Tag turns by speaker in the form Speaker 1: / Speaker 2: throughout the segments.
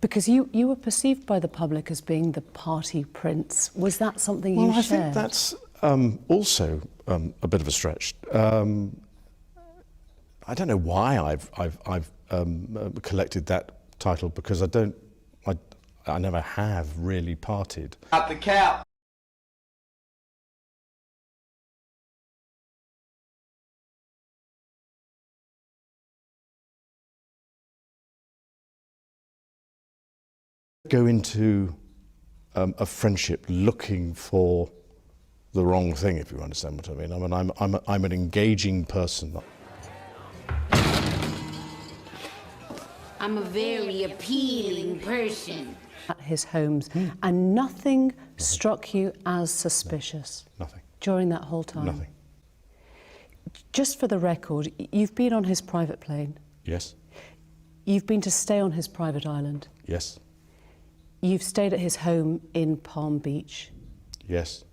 Speaker 1: Because you were perceived by the public as being the party prince. Was that something you shared?
Speaker 2: Well, I think that's also a bit of a stretch. I don't know why I've collected that title, because I never have really partied.
Speaker 3: Out the cap.
Speaker 2: Go into a friendship looking for the wrong thing, if you understand what I mean. I'm an engaging person.
Speaker 4: I'm a very appealing person.
Speaker 1: At his homes, and nothing struck you as suspicious?
Speaker 2: Nothing.
Speaker 1: During that whole time?
Speaker 2: Nothing.
Speaker 1: Just for the record, you've been on his private plane?
Speaker 2: Yes.
Speaker 1: You've been to stay on his private island?
Speaker 2: Yes.
Speaker 1: You've stayed at his home in Palm Beach?
Speaker 2: Yes.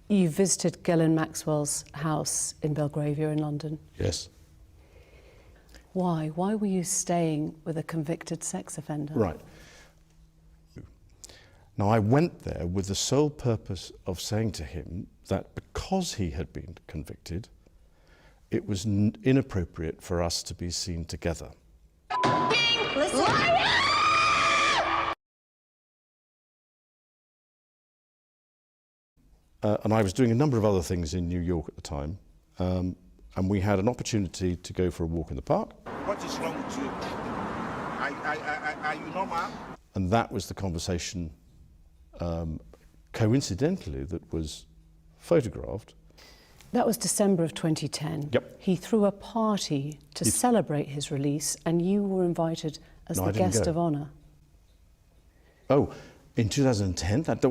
Speaker 1: You visited Ghislaine Maxwell's house in Belgravia in London?
Speaker 2: Yes.
Speaker 1: Why? Why were you staying with a convicted sex offender?
Speaker 2: Right. Now, I went there with the sole purpose of saying to him that because he had been convicted, it was inappropriate for us to be seen together. And I was doing a number of other things in New York at the time, and we had an opportunity to go for a walk in the park.
Speaker 5: What is wrong with you? Are you normal?
Speaker 2: And that was the conversation, coincidentally, that was photographed.
Speaker 1: That was December of 2010.
Speaker 2: Yep.
Speaker 1: He threw a party to celebrate his release, and you were invited as the guest of honour.
Speaker 2: Oh, in 2010? That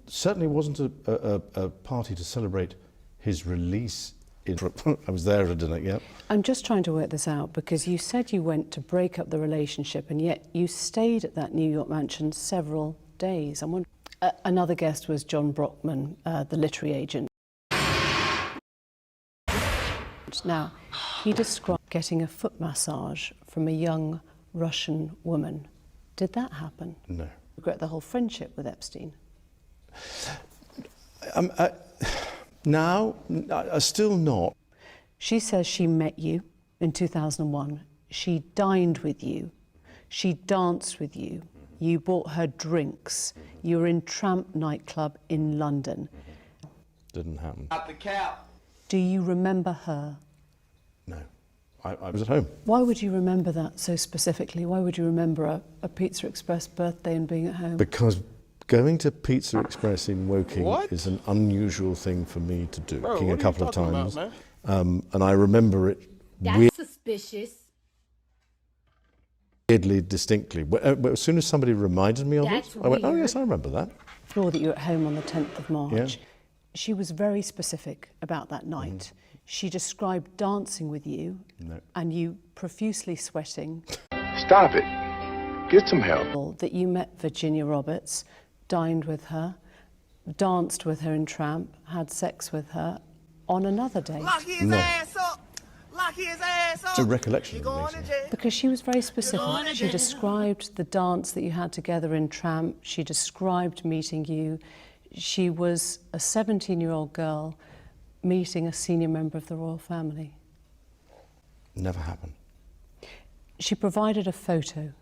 Speaker 2: certainly wasn't a party to celebrate his release. I was there at a dinner, yeah.
Speaker 1: I'm just trying to work this out, because you said you went to break up the relationship, and yet you stayed at that New York mansion several days. Another guest was John Brockman, the literary agent. Now, he described getting a foot massage from a young Russian woman. Did that happen?
Speaker 2: No.
Speaker 1: Regret the whole friendship with Epstein?
Speaker 2: Now, still not.
Speaker 1: She says she met you in 2001. She dined with you. She danced with you. You bought her drinks. You were in Tramp nightclub in London.
Speaker 2: Didn't happen.
Speaker 3: Out the cap.
Speaker 1: Do you remember her?
Speaker 2: No. I was at home.
Speaker 1: Why would you remember that so specifically? Why would you remember a Pizza Express birthday and being at home?
Speaker 2: Because going to Pizza Express in Woking is an unusual thing for me to do.
Speaker 5: Bro,
Speaker 2: A couple of times.
Speaker 5: About,
Speaker 2: and I remember it
Speaker 4: That's suspicious.
Speaker 2: weirdly distinctly. As soon as somebody reminded me of
Speaker 4: That's
Speaker 2: it, I went, oh
Speaker 4: weird.
Speaker 2: yes, I remember that.
Speaker 1: Saw that you were at home on the 10th of March.
Speaker 2: Yeah.
Speaker 1: She was very specific about that night. She described dancing with you and you profusely sweating.
Speaker 6: Stop it. Get some help.
Speaker 1: That you met Virginia Roberts, dined with her, danced with her in Tramp, had sex with her on another date.
Speaker 3: Lock his ass up. Lock his ass up.
Speaker 2: It's a recollection of the meeting.
Speaker 1: Because she was very specific. She described the dance that you had together in Tramp. She described meeting you. She was a 17-year-old girl meeting a senior member of the royal family.
Speaker 2: Never happened.
Speaker 1: She provided a photo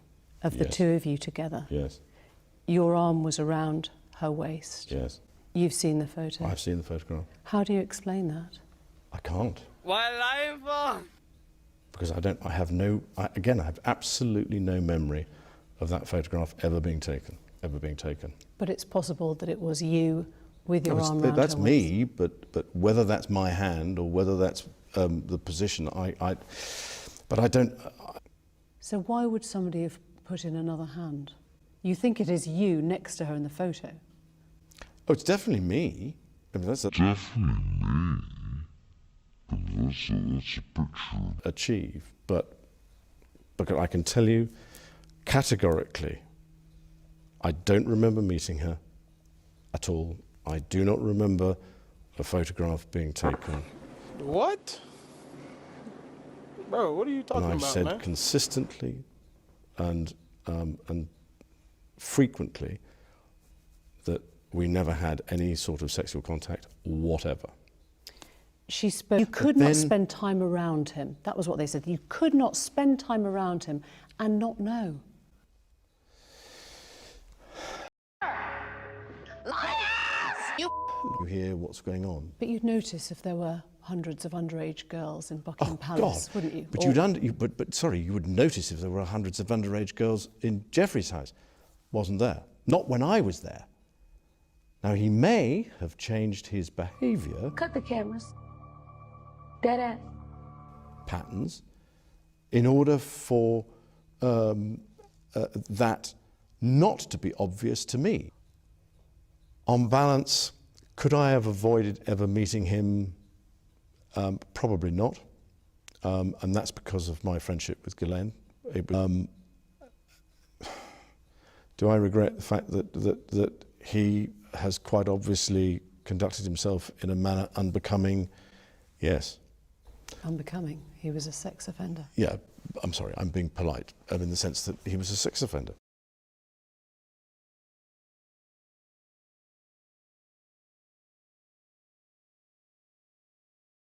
Speaker 1: of the two of you together.
Speaker 2: Yes.
Speaker 1: Your arm was around her waist.
Speaker 2: Yes.
Speaker 1: You've seen the photo.
Speaker 2: I've seen the photograph.
Speaker 1: How do you explain that?
Speaker 2: I can't.
Speaker 3: What lying for?
Speaker 2: Because I have absolutely no memory of that photograph ever being taken.
Speaker 1: But it's possible that it was you with your arm around
Speaker 2: That's
Speaker 1: her waist.
Speaker 2: me, but whether that's my hand or whether that's the position, but I don't.
Speaker 1: So why would somebody have put in another hand? You think it is you next to her in the photo?
Speaker 2: Oh, it's definitely me. I mean, that's definitely me. That's a picture. Achieve, but I can tell you categorically, I don't remember meeting her at all. I do not remember a photograph being taken.
Speaker 5: What? Bro, what are you talking
Speaker 2: and I've
Speaker 5: about,
Speaker 2: said
Speaker 5: man?
Speaker 2: consistently and frequently that we never had any sort of sexual contact whatever.
Speaker 1: She spoke. You could not spend time around him. That was what they said. You could not spend time around him and not know.
Speaker 2: You hear what's going on.
Speaker 1: But you'd notice if there were hundreds of underage girls in Buckingham Palace,
Speaker 2: God.
Speaker 1: wouldn't you?
Speaker 2: But
Speaker 1: Or-
Speaker 2: sorry, you would notice if there were hundreds of underage girls in Giuffre's house. Wasn't there. Not when I was there. Now, he may have changed his behaviour
Speaker 4: Cut the cameras. Dead ass.
Speaker 2: patterns in order for that not to be obvious to me. On balance, could I have avoided ever meeting him? Probably not. And that's because of my friendship with Ghislaine. Do I regret the fact that he has quite obviously conducted himself in a manner unbecoming? Yes.
Speaker 1: Unbecoming. He was a sex offender.
Speaker 2: Yeah, I'm sorry, I'm being polite, in the sense that he was a sex offender.